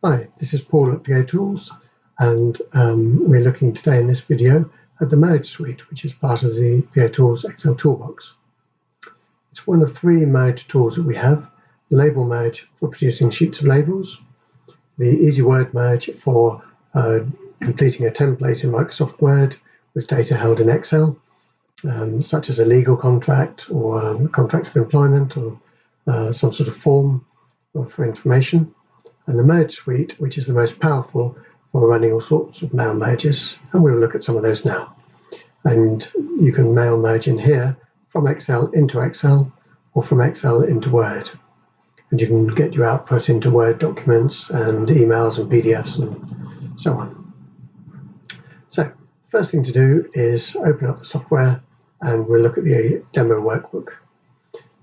Hi, this is Paul at PATools, and we're looking today in this video at the Merge suite, which is part of the PATools Excel Toolbox. It's one of three merge tools that we have: the label merge for producing sheets of labels, the easy word merge for completing a template in Microsoft Word with data held in Excel, such as a legal contract or a contract of employment or some sort of form for information, and the merge suite, which is the most powerful for running all sorts of mail merges, and we'll look at some of those now. And you can mail merge in here from Excel into Excel or from Excel into Word, and you can get your output into Word documents and emails and PDFs and so on. So the first thing to do is open up the software and we'll look at the demo workbook.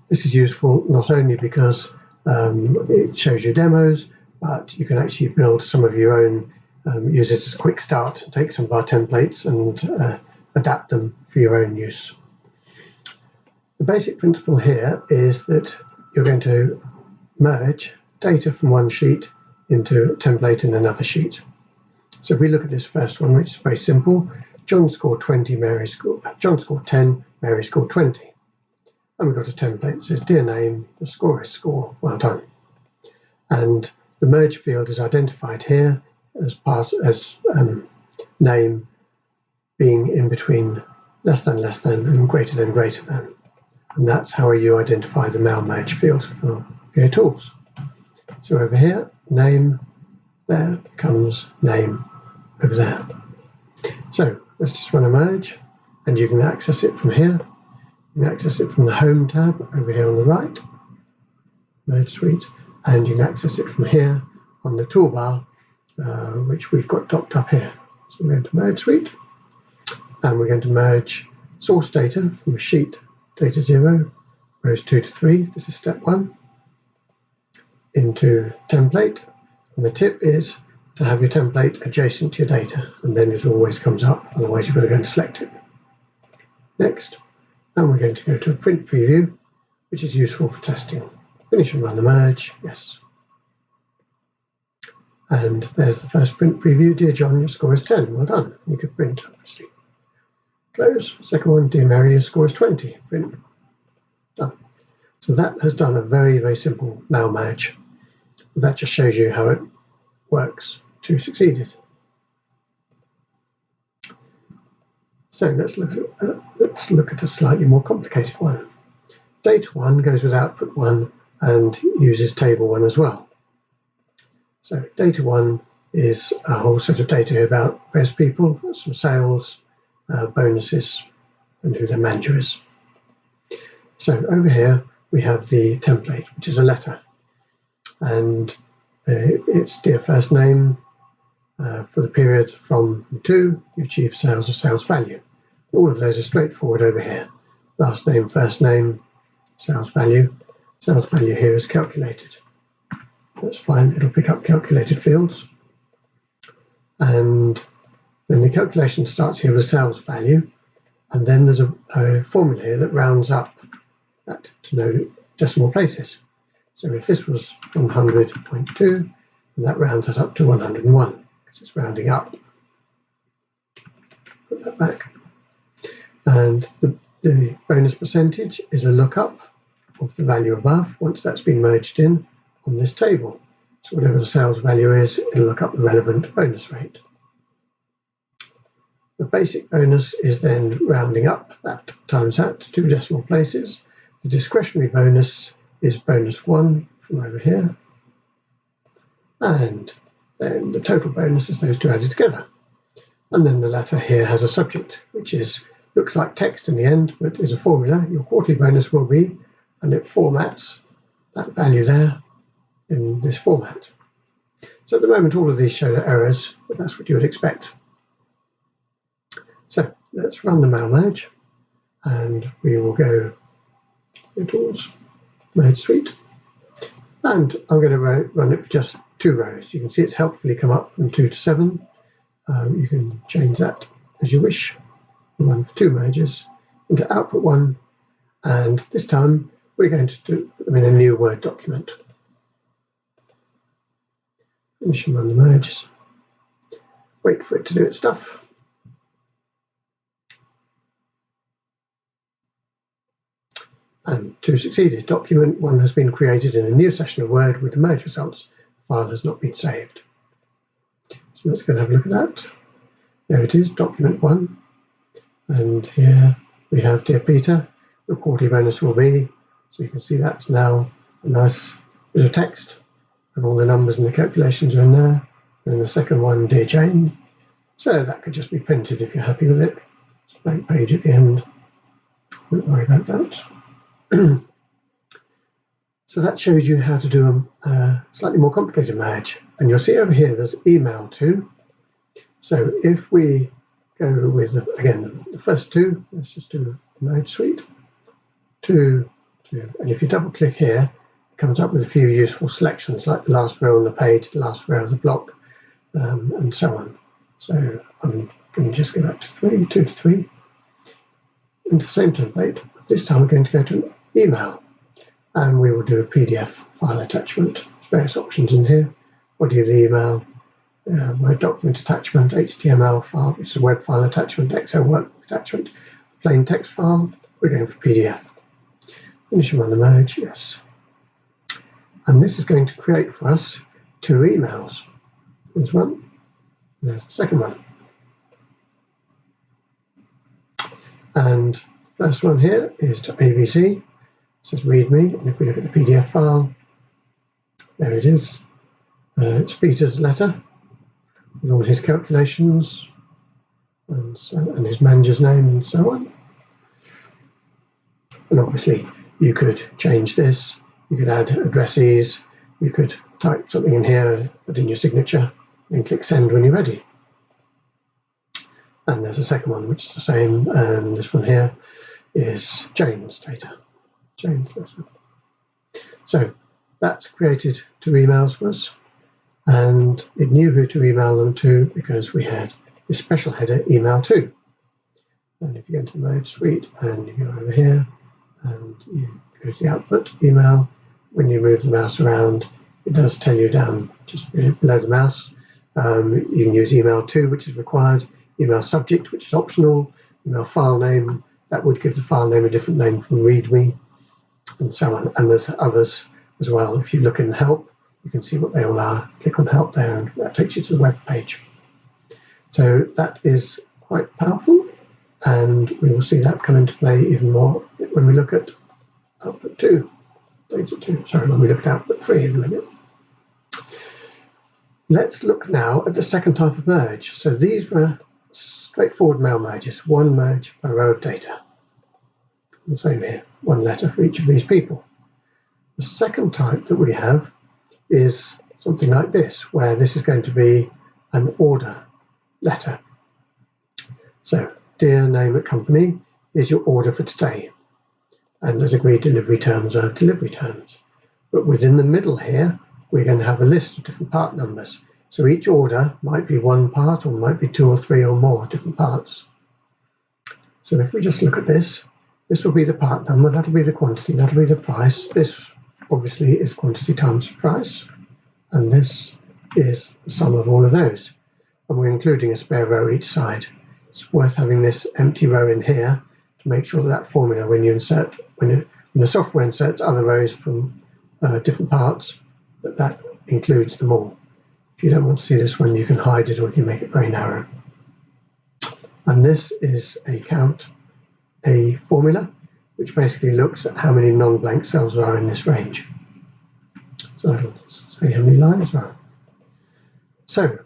This is useful not only because it shows you demos, but you can actually build some of your own, use it as a quick start, take some of our templates and adapt them for your own use. The basic principle here is that you're going to merge data from one sheet into a template in another sheet. So if we look at this first one, which is very simple: John scored 20, John scored 10, Mary scored 20. And we've got a template that says, "Dear name, the score is score, well done." And the merge field is identified here as name being in between less than and greater than. And that's how you identify the mail merge field for PATools. So over here, name there becomes name over there. So let's just run a merge, and you can access it from here. You can access it from the Home tab over here on the right, Merge Suite, and you can access it from here on the toolbar, which we've got docked up here. So we're going to Merge Suite, and we're going to merge source data from sheet data 0, rows 2 to 3, this is step 1, into template. And the tip is to have your template adjacent to your data, and then it always comes up, otherwise you've got to go and select it. Next, and we're going to go to a print preview, which is useful for testing. Finish and run the merge, yes. And there's the first print preview. "Dear John, your score is 10, well done." You could print, obviously. Close. Second one, "Dear Mary, your score is 20, print." Done. So that has done a very, very simple mail merge. But that just shows you how it works to succeed it. So let's look at a slightly more complicated one. Data 1 goes with output 1 and uses table 1 as well. So data 1 is a whole set of data about various people, some sales, bonuses, and who their manager is. So over here we have the template, which is a letter, and it's "Dear first name, for the period from and to, you achieve sales or sales value." All of those are straightforward over here. Last name, first name, sales value. Sales value here is calculated. That's fine, it'll pick up calculated fields. And then the calculation starts here with sales value, and then there's a formula here that rounds up that to no decimal places. So if this was 100.2, and that rounds it up to 101, because it's rounding up. Put that back. And the bonus percentage is a lookup of the value above once that's been merged in on this table. So whatever the sales value is, it'll look up the relevant bonus rate. The basic bonus is then rounding up that times that to 2 decimal places. The discretionary bonus is bonus 1 from over here. And then the total bonus is those two added together. And then the letter here has a subject, which looks like text in the end, but is a formula. Your quarterly bonus will be, and it formats that value there in this format. So at the moment, all of these show errors, but that's what you would expect. So let's run the mail merge, and we will go towards Merge Suite. And I'm going to run it for just 2 rows. You can see it's helpfully come up from 2 to 7. You can change that as you wish. Run for 2 merges into output 1, and this time we're going to put them in a new Word document. Finish and run the merges. Wait for it to do its stuff. And 2 succeeded. Document 1 has been created in a new session of Word with the merge results. The file has not been saved. So let's go and have a look at that. There it is, document 1. And here we have Dear Peter, your quarterly bonus will be. So you can see that's now a nice bit of text, and all the numbers and the calculations are in there. And the second one, Dear Jane. So that could just be printed if you're happy with it. It's a blank page at the end. Don't worry about that. So that shows you how to do a slightly more complicated merge. And you'll see over here there's email too. So if we go with, again, the first 2, let's just do merge suite. 2, and if you double click here, it comes up with a few useful selections like the last row on the page, the last row of the block, and so on. So I'm going to just go back to 2 to 3, into the same template. This time we're going to go to an email, and we will do a PDF file attachment. There's various options in here. Body of the email, Word document attachment, HTML file, which is a web file attachment, Excel workbook attachment, plain text file. We're going for PDF. Finish and run the merge, yes. And this is going to create for us 2 emails. There's one, and there's the second one. And first one here is to ABC. It says README, and if we look at the PDF file, there it is. It's Peter's letter with all his calculations and his manager's name and so on. And obviously you could change this, you could add addresses, you could type something in here, put in your signature, and click send when you're ready. And there's a second one which is the same, and this one here is Jane's data. Jane's letter. So that's created 2 emails for us, and it knew who to email them to because we had this special header email to. And if you go into the merge suite and you go over here and you go to the output email, when you move the mouse around, it does tell you down just below the mouse. You can use email to, which is required, email subject, which is optional, email file name, that would give the file name a different name from README, and so on. And there's others as well. If you look in help, you can see what they all are. Click on help there, and that takes you to the web page. So that is quite powerful, and we will see that come into play even more when we look at output 2, data 2. Sorry, when we look at output 3 in a minute. Let's look now at the second type of merge. So these were straightforward mail merges, 1 merge per row of data. And same here, 1 letter for each of these people. The second type that we have is something like this, where this is going to be an order letter. So, dear name at company is your order for today. And as agreed, delivery terms are delivery terms. But within the middle here, we're going to have a list of different part numbers. So each order might be 1 part, or might be 2 or 3 or more different parts. So if we just look at this, this will be the part number, that'll be the quantity, that'll be the price. This obviously is quantity times price, and this is the sum of all of those. And we're including a spare row each side. It's worth having this empty row in here to make sure that formula, when you insert, when the software inserts other rows from different parts, that includes them all. If you don't want to see this one, you can hide it, or you can make it very narrow. And this is a formula, which basically looks at how many non-blank cells there are in this range. So that'll say how many lines there are. So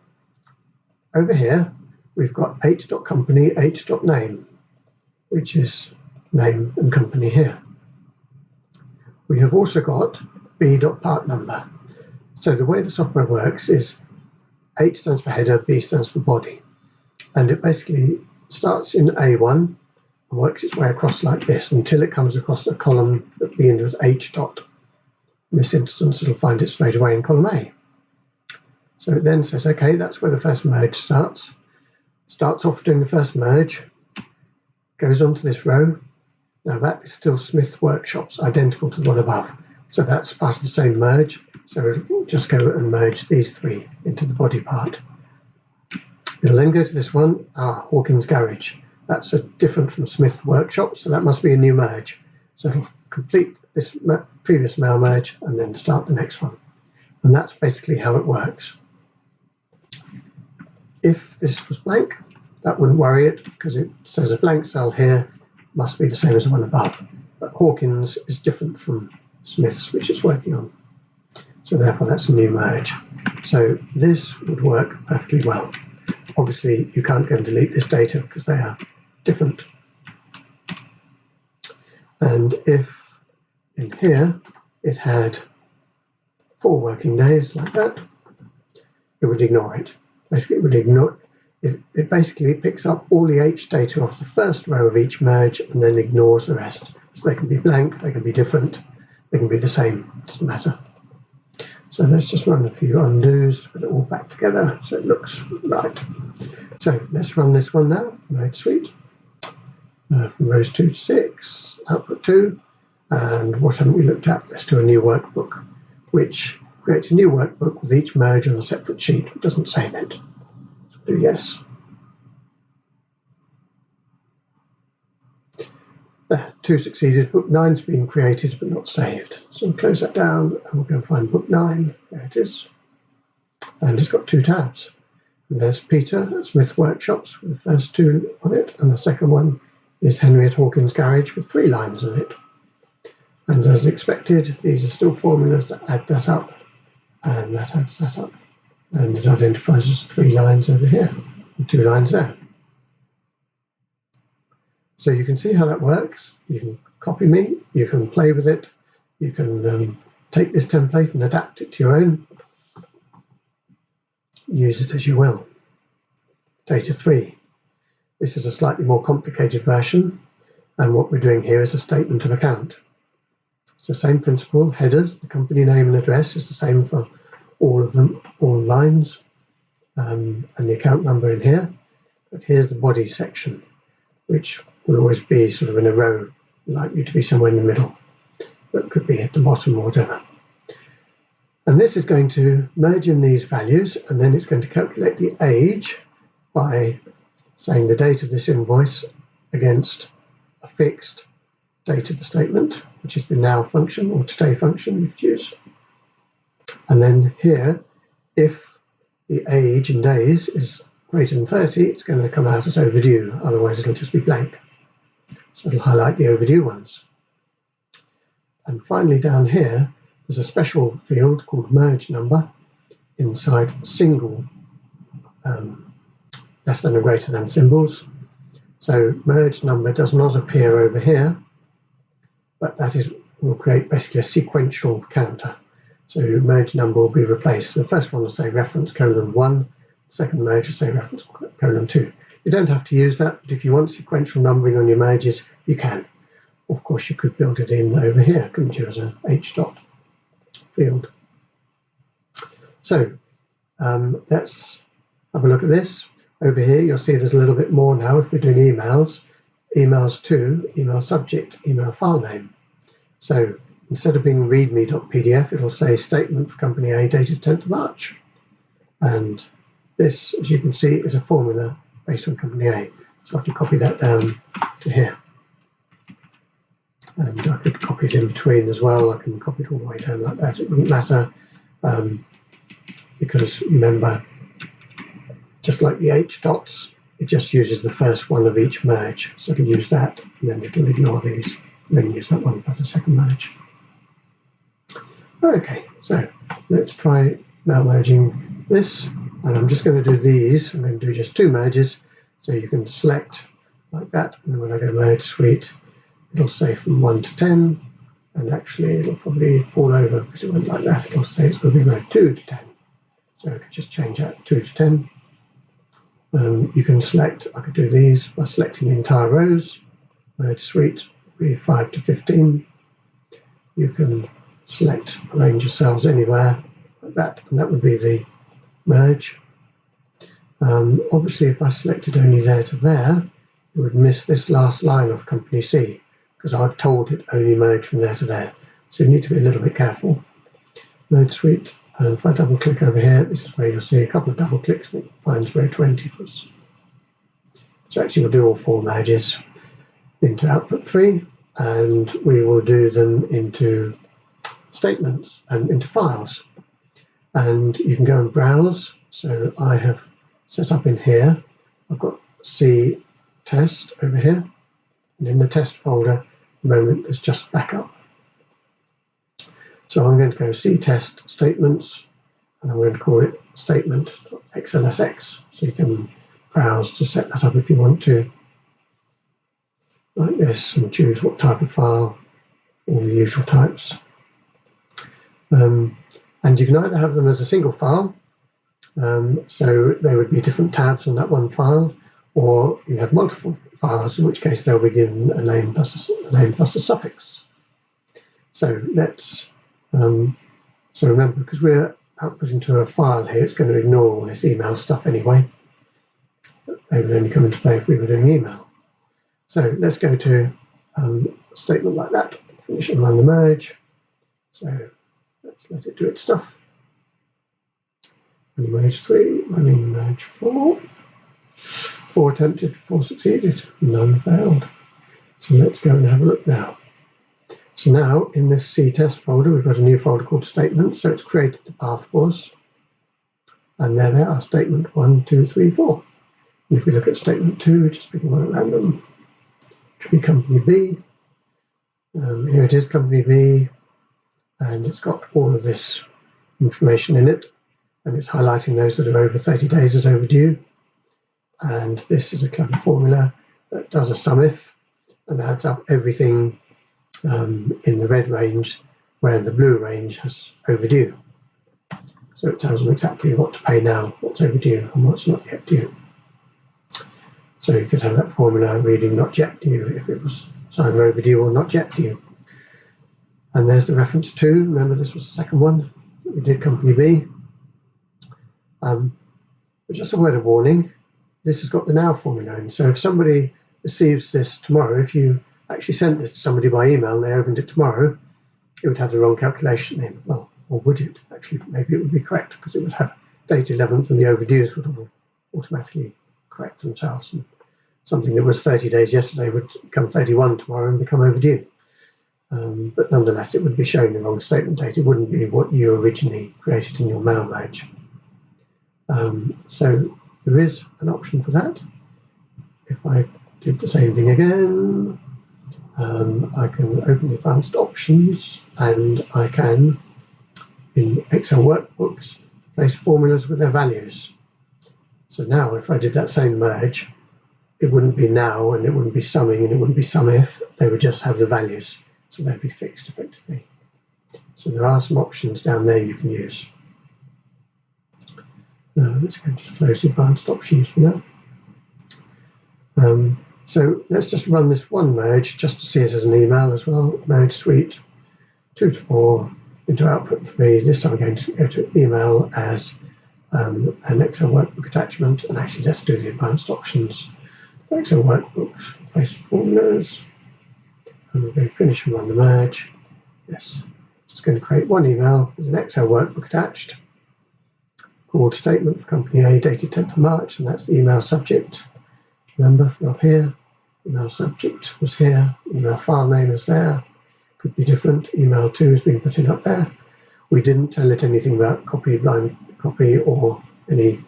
over here, we've got h.company, h.name, which is name and company here. We have also got b.part number. So the way the software works is H stands for header, B stands for body. And it basically starts in A1 and works its way across like this until it comes across a column that begins with H dot. In this instance, it'll find it straight away in column A. So it then says, okay, that's where the first merge starts. Starts off doing the first merge, goes on to this row. Now that is still Smith Workshops, identical to the one above. So that's part of the same merge. So it'll just go and merge these three into the body part. It'll then go to this one, Hawkins Garage. That's different from Smith Workshop, so that must be a new merge. So it'll complete this previous mail merge and then start the next one. And that's basically how it works. If this was blank, that wouldn't worry it, because it says a blank cell here must be the same as the one above. But Hawkins is different from Smith's, which it's working on. So therefore that's a new merge. So this would work perfectly well. Obviously you can't go and delete this data because they are different. And if in here it had 4 working days like that, it would ignore it. Basically it would ignore it. It basically picks up all the H data off the first row of each merge and then ignores the rest. So they can be blank, they can be different, they can be the same, it doesn't matter. So let's just run a few undos, put it all back together so it looks right. So let's run this one now, merge suite. From rows 2 to 6, output 2. And what haven't we looked at? Let's do a new workbook, which creates a new workbook with each merge on a separate sheet. It doesn't save it. So do yes. There, 2 succeeded. Book 9's been created but not saved. So we'll close that down and we'll go and find book 9. There it is. And it's got 2 tabs. And there's Peter at Smith Workshops with the first 2 on it, and the second one is Henry at Hawkins Garage with 3 lines on it. And as expected, these are still formulas that add that up, and that adds that up. And it identifies as 3 lines over here, and 2 lines there. So you can see how that works. You can copy me, you can play with it, you can take this template and adapt it to your own. Use it as you will. Data 3. This is a slightly more complicated version, and what we're doing here is a statement of account. It's the same principle. Headers, the company name and address is the same for all of them, all lines, and the account number in here. But here's the body section, which will always be sort of in a row, likely to be somewhere in the middle, but could be at the bottom or whatever. And this is going to merge in these values, and then it's going to calculate the age by saying the date of this invoice against a fixed date of the statement, which is the now function or today function we could use. And then here, if the age in days is greater than 30, it's going to come out as overdue, otherwise it'll just be blank. So it'll highlight the overdue ones. And finally down here, there's a special field called merge number inside single less than or greater than symbols. So merge number does not appear over here, but that will create basically a sequential counter. So merge number will be replaced. The first one will say reference :1, the second merge will say reference :2. You don't have to use that, but if you want sequential numbering on your merges, you can. Of course, you could build it in over here, couldn't you, as a H dot field. So let's have a look at this. Over here, you'll see there's a little bit more now if we're doing emails. Emails to, email subject, email file name. So instead of being readme.pdf, it'll say statement for company A dated 10th of March. And this, as you can see, is a formula based on company A. So I can copy that down to here. And I could copy it in between as well. I can copy it all the way down like that. It wouldn't matter because remember, just like the H dots, it just uses the first one of each merge. So it'll use that, and then it'll ignore these, and then use that one for the second merge. Okay, so let's try now merging this. And I'm just going to do these. I'm going to do just 2 merges. So you can select like that. And when I go merge suite, it'll say from 1 to 10. And actually, it'll probably fall over because it went like that. It'll say it's going to be merge 2 to 10. So I could just change that 2 to 10. You can select, I could do these by selecting the entire rows. Merge suite would be 5 to 15. You can select a range of cells anywhere like that, and that would be the merge. Obviously, if I selected only there to there, it would miss this last line of company C because I've told it only merge from there to there. So you need to be a little bit careful. Merge suite, and if I double click over here, this is where you'll see a couple of double clicks and it finds row 20 for us. So actually we'll do all 4 merges into output 3, and we will do them into statements and into files. And you can go and browse. So I have set up in here, I've got C test over here, and in the test folder at the moment there's just backup. So I'm going to go C test statements, and I'm going to call it statement.xlsx. So you can browse to set that up if you want to, like this, and choose what type of file, all the usual types. And you can either have them as a single file, so there would be different tabs on that one file, or you have multiple files, in which case they'll be given a name plus a suffix. So let's so remember, because we're outputting to a file here, it's going to ignore all this email stuff anyway. They would only come into play if we were doing email. So let's go to a statement like that, finish and run the merge. So let's let it do its stuff. Running merge 3, running merge 4. 4 attempted, 4 succeeded, none failed. So let's go and have a look now. So now in this C test folder, we've got a new folder called statements. So it's created the path for us. And there they are, statement 1, 2, 3, 4. And if we look at statement 2, just picking one at random, it should be company B. Here it is, company B. And it's got all of this information in it. And it's highlighting those that are over 30 days as overdue. And this is a clever formula that does a SUMIF and adds up everything in the red range where the blue range has overdue. So it tells them exactly what to pay now, what's overdue and what's not yet due. So you could have that formula reading not yet due if it was either overdue or not yet due. And there's the reference to, remember this was the second one, we did company B. But just a word of warning, this has got the now formula in. So if somebody receives this tomorrow, if you actually sent this to somebody by email and they opened it tomorrow, it would have the wrong calculation in. Well, or would it? Actually, maybe it would be correct because it would have date 11th and the overdues would all automatically correct themselves. And something that was 30 days yesterday would become 31 tomorrow and become overdue. But nonetheless, it would be showing the wrong statement date. It wouldn't be what you originally created in your mail merge. So there is an option for that. If I did the same thing again, I can open the advanced options and I can, in Excel workbooks, place formulas with their values. So now if I did that same merge, it wouldn't be now and it wouldn't be summing and it wouldn't be SUMIF, they would just have the values. So they'd be fixed effectively. So there are some options down there you can use. Let's go and just close the advanced options for now. So let's just run this one merge just to see it as an email as well. Merge suite 2 to 4 into output 3. This time I'm going to go to email as an Excel workbook attachment. And actually, let's do the advanced options. Excel workbooks, place formulas. And we're going to finish and run the merge. Yes, just going to create one email with an Excel workbook attached. Called statement for company A dated 10th of March, and that's the email subject. Remember from up here, email subject was here, email file name is there, could be different, email 2 has been put in up there. We didn't tell it anything about copy, blind copy, or anything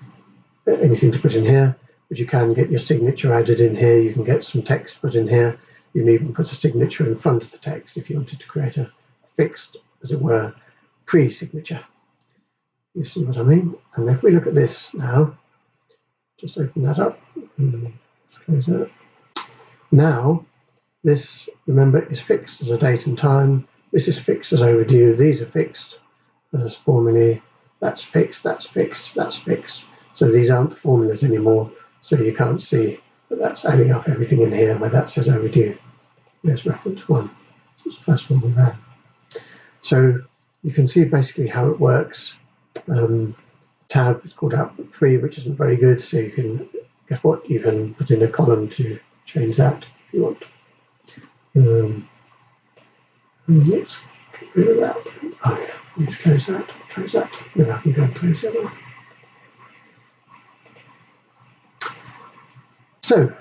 to put in here, but you can get your signature added in here, you can get some text put in here, you can even put a signature in front of the text if you wanted to create a fixed, as it were, pre-signature. You see what I mean? And if we look at this now, just open that up. Let's close that. Now, this, remember, is fixed as a date and time. This is fixed as overdue. These are fixed as formulae. That's fixed, that's fixed, that's fixed. So these aren't formulas anymore. So you can't see, but that's adding up everything in here where that says overdue. There's reference 1. This is the first one we ran. So you can see basically how it works. Tab is called output 3, which isn't very good, so you can, guess what, you can put in a column to change that if you want. Let's Get rid of that. Oh yeah, I need to close that. Close that. Then I can go and close the other one. So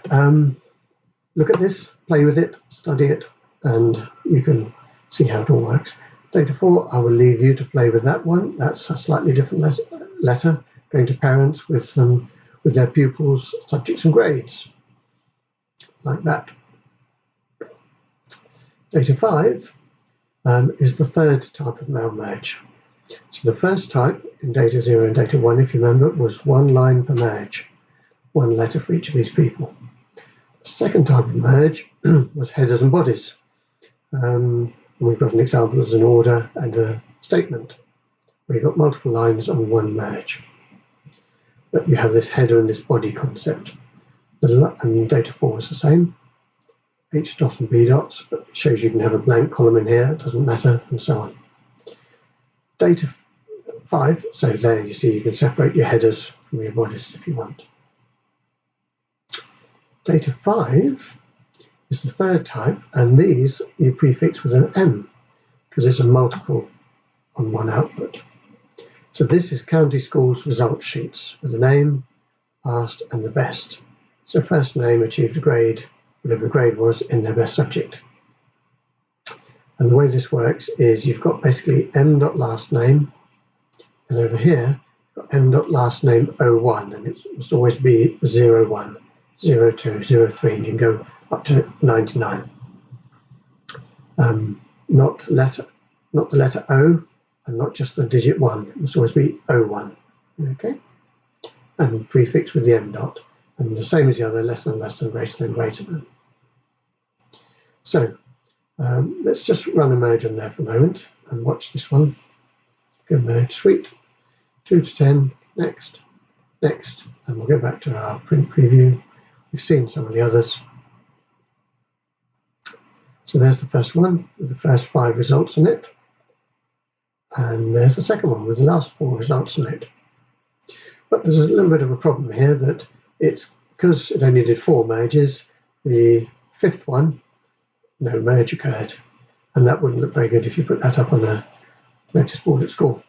look at this, play with it, study it, and you can see how it all works. Data 4, I will leave you to play with that one. That's a slightly different letter going to parents with their pupils, subjects and grades, like that. Data 5 is the third type of mail merge. So the first type in data 0 and data 1, if you remember, was one line per merge, one letter for each of these people. The second type of merge was headers and bodies. We've got an example as an order and a statement, where you've got multiple lines on one merge. But you have this header and this body concept. And data 4 is the same. H dot and B dots, but it shows you can have a blank column in here, it doesn't matter, and so on. Data 5, so there you see you can separate your headers from your bodies if you want. Data 5 is the third type, and these you prefix with an M, because it's a multiple on one output. So this is county schools results sheets with the name, past, and the best. So first name achieved a grade, whatever the grade was, in their best subject. And the way this works is you've got basically m dot last name, and over here you've got m dot last name 01, and it must always be 01, 02, 03, and you can go up to 99. Not the letter O, and not just the digit 1. It must always be 01. Okay, and prefix with the m dot, and the same as the other, less than, greater than, greater than. So let's just run a merge on there for a moment and watch this one. Go merge suite, 2 to 10, next, next, and we'll go back to our print preview. We've seen some of the others. So there's the first one with the first 5 results on it. And there's the second one with the last 4 results on it. But there's a little bit of a problem here that it's because it only did 4 merges, the 5th one, no merge occurred. And that wouldn't look very good if you put that up on a notice board at school.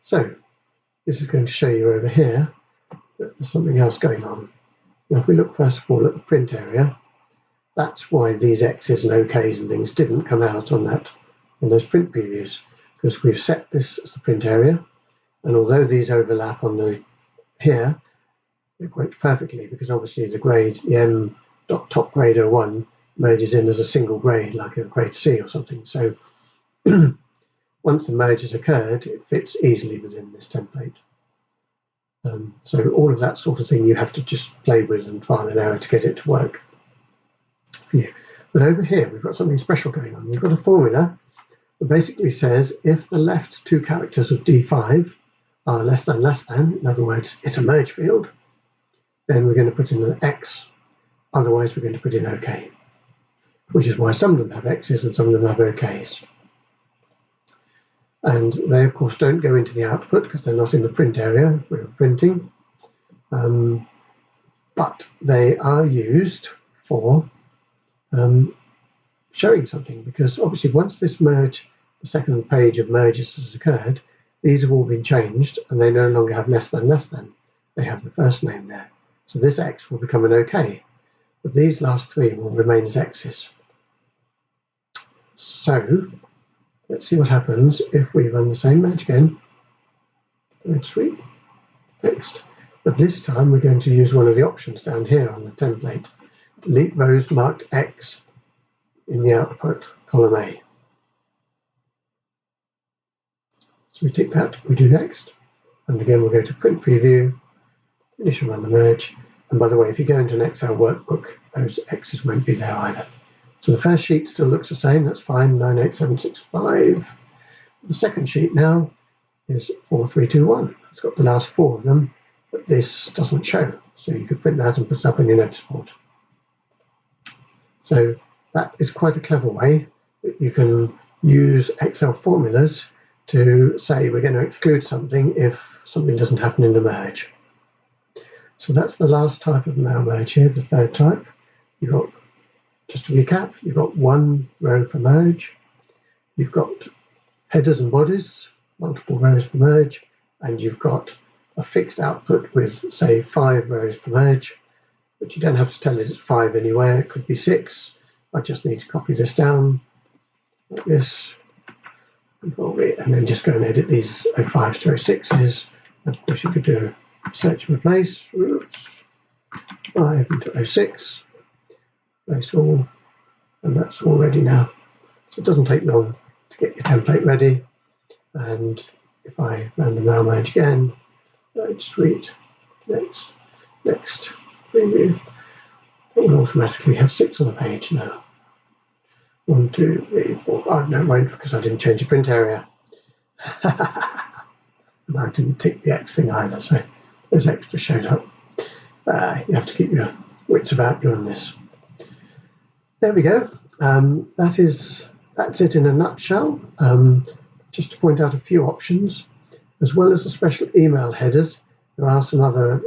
So this is going to show you over here that there's something else going on. Now if we look first of all at the print area, that's why these X's and OKs and things didn't come out on those print previews, because we've set this as the print area, and although these overlap on the here, it works perfectly because obviously the grade, the m dot top grade 01 merges in as a single grade, like a grade C or something. So once the merge has occurred, it fits easily within this template. So all of that sort of thing you have to just play with and trial and error to get it to work for you. But over here we've got something special going on. We've got a formula that basically says if the left 2 characters of D5 are less than, in other words, it's a merge field, then we're going to put in an X, otherwise we're going to put in OK, which is why some of them have X's and some of them have OKs. And they, of course, don't go into the output because they're not in the print area if we're printing, but they are used for showing something, because obviously once this merge, the second page of merges has occurred, these have all been changed and they no longer have less than, they have the first name there. So this X will become an OK, but these last 3 will remain as X's. So let's see what happens if we run the same merge again. Merge suite, next. But this time we're going to use one of the options down here on the template. Delete rows marked X in the output, column A. So we tick that, we do next. And again we'll go to print preview, finish and run the merge. And by the way, if you go into an Excel workbook, those X's won't be there either. So the first sheet still looks the same, that's fine, 98765. The second sheet now is 4321. It's got the last 4 of them, but this doesn't show. So you could print that and put it up on your notice board. So that is quite a clever way that you can use Excel formulas to say we're going to exclude something if something doesn't happen in the merge. So that's the last type of mail merge here, the third type. You've got, just to recap, you've got 1 row per merge, you've got headers and bodies, multiple rows per merge, and you've got a fixed output with, say, 5 rows per merge, but you don't have to tell it it's 5 anywhere. It could be 6. I just need to copy this down like this, and then just go and edit these 05s to 06s. And of course, you could do search and replace. Oops. 5 into 06. Place all, and that's all ready now. So it doesn't take long to get your template ready. And if I random now merge again, merge suite, next, preview, it will automatically have 6 on the page now. 1, 2, 3, 4, 5. No, it won't, because I didn't change the print area. And I didn't tick the X thing either, so those extras showed up. You have to keep your wits about you on this. There we go. That's it in a nutshell. Just to point out a few options, as well as the special email headers, there are some other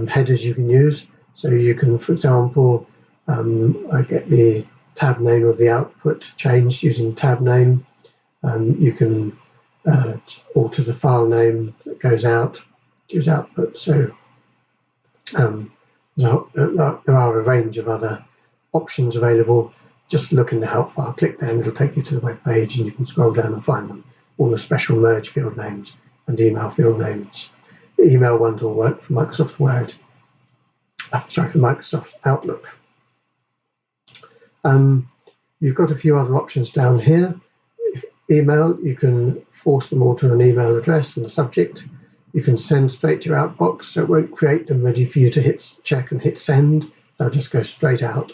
headers you can use. So you can, for example, get the tab name of the output changed using tab name. You can alter the file name that goes out, choose output. So there are a range of other options available. Just look in the help file, click there, and it'll take you to the web page, and you can scroll down and find them. All the special merge field names and email field names. The email ones will work for Microsoft Word. For Microsoft Outlook. You've got a few other options down here. If email, you can force them all to an email address and a subject. You can send straight to your outbox, so it won't create them ready for you to hit check and hit send. They'll just go straight out.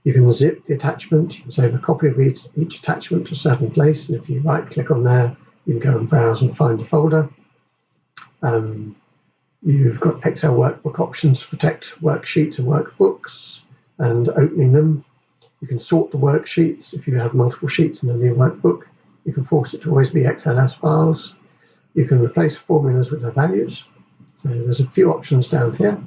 You can zip the attachment. You can save a copy of each attachment to a certain place, and if you right-click on there, you can go and browse and find the folder. You've got Excel workbook options to protect worksheets and workbooks and opening them. You can sort the worksheets. If you have multiple sheets in a new workbook, you can force it to always be XLS files. You can replace formulas with their values. So there's a few options down here.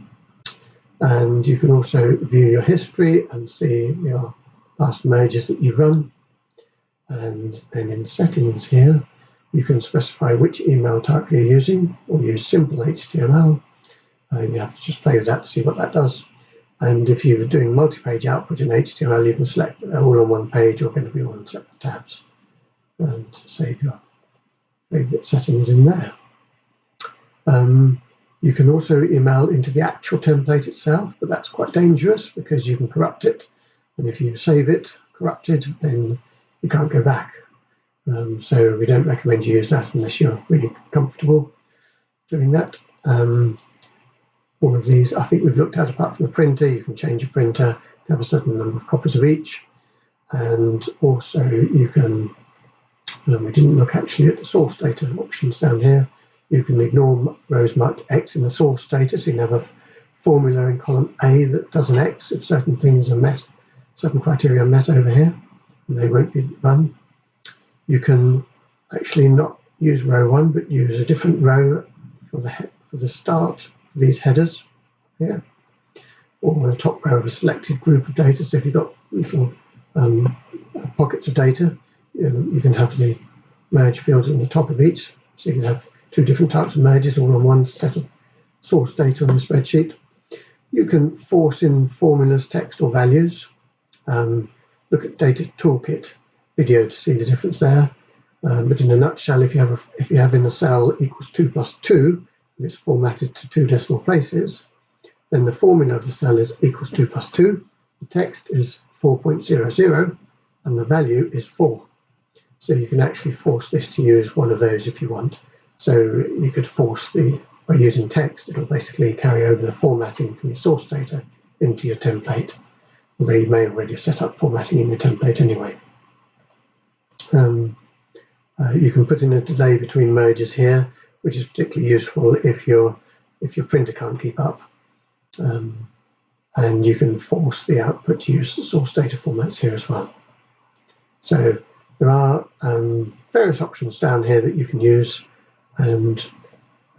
And you can also view your history and see your past merges that you've run. And then in settings here, you can specify which email type you're using, or use simple HTML. You have to just play with that to see what that does. And if you're doing multi-page output in HTML, you can select that they're all on one page or going to be all in separate tabs. And save your favorite settings in there. You can also email into the actual template itself, but that's quite dangerous because you can corrupt it. And if you save it corrupted, then you can't go back. So we don't recommend you use that unless you're really comfortable doing that. All of these, I think we've looked at apart from the printer. You can change your printer to have a certain number of copies of each. And also you can, we didn't look actually at the source data options down here. You can ignore rows marked X in the source data, so you can have a formula in column A that does an X if certain things are met, certain criteria are met over here, and they won't be run. You can actually not use row 1, but use a different row for the start of these headers here, or on the top row of a selected group of data. So if you've got little pockets of data, you can have the merge fields on the top of each. So you can have 2 different types of merges all on one set of source data on the spreadsheet. You can force in formulas, text, or values. Look at Data Toolkit video to see the difference there. But in a nutshell, if you have in a cell equals 2 plus 2, and it's formatted to 2 decimal places, then the formula of the cell is equals 2 plus 2. The text is 4.00, and the value is 4. So you can actually force this to use one of those if you want. So you could force by using text, it'll basically carry over the formatting from your source data into your template, although you may already have set up formatting in your template anyway. You can put in a delay between merges here, which is particularly useful if your printer can't keep up. And you can force the output to use the source data formats here as well. So there are various options down here that you can use, and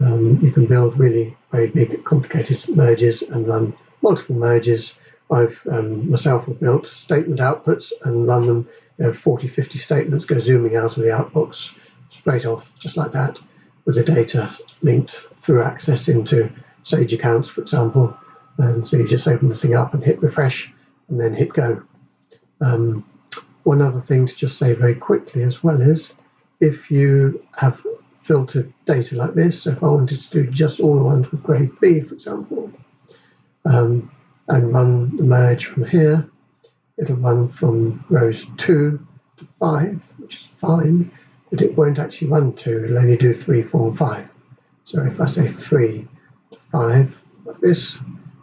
you can build really very big, complicated merges and run multiple merges I've myself have built statement outputs and run them, 40, 50 statements go zooming out of the outbox straight off, just like that, with the data linked through access into Sage accounts, for example. And so you just open the thing up and hit refresh and then hit go. One other thing to just say very quickly as well is, if you have filtered data like this, so if I wanted to do just all the ones with grade B, for example, and run the merge from here, it'll run from rows 2 to 5, which is fine, but it won't actually run 2, it'll only do 3, 4, and 5. So if I say 3 to 5, like this,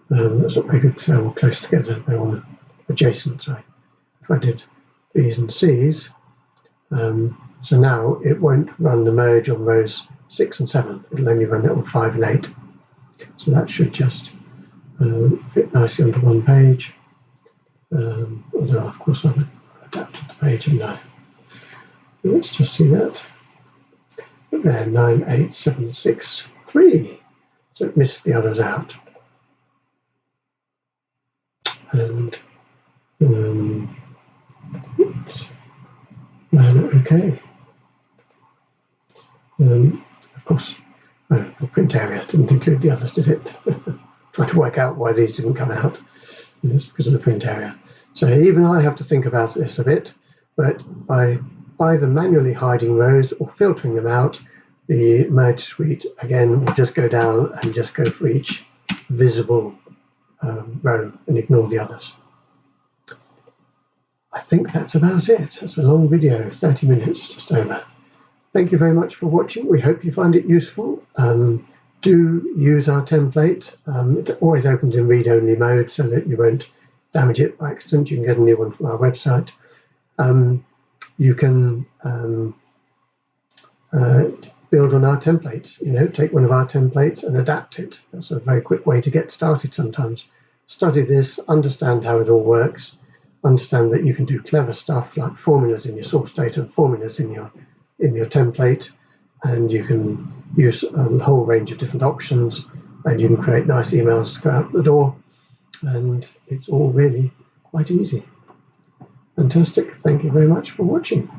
that's not very good because they're all close together, they're all adjacent, sorry. If I did B's and C's, so now it won't run the merge on rows 6 and 7, it'll only run it on 5 and 8. So that should just fit nicely onto one page. Although of course I've adapted the page, haven't I? Let's just see that. There, 9, 8, 7, 6, 3. So it missed the others out. And oops, okay. Of course, the print area didn't include the others, did it? Try to work out why these didn't come out. It's because of the print area. So even I have to think about this a bit, but by either manually hiding rows or filtering them out, the merge suite again will just go down and just go for each visible row and ignore the others. I think that's about it. That's a long video, 30 minutes just over. Thank you very much for watching. We hope you find it useful. Do use our template. It always opens in read-only mode so that you won't damage it by accident. You can get a new one from our website. You can build on our templates, take one of our templates and adapt it. That's a very quick way to get started sometimes. Study this, understand how it all works, understand that you can do clever stuff like formulas in your source data and formulas in your template, and you can use a whole range of different options, and you can create nice emails to go out the door, and it's all really quite easy. Fantastic. Thank you very much for watching.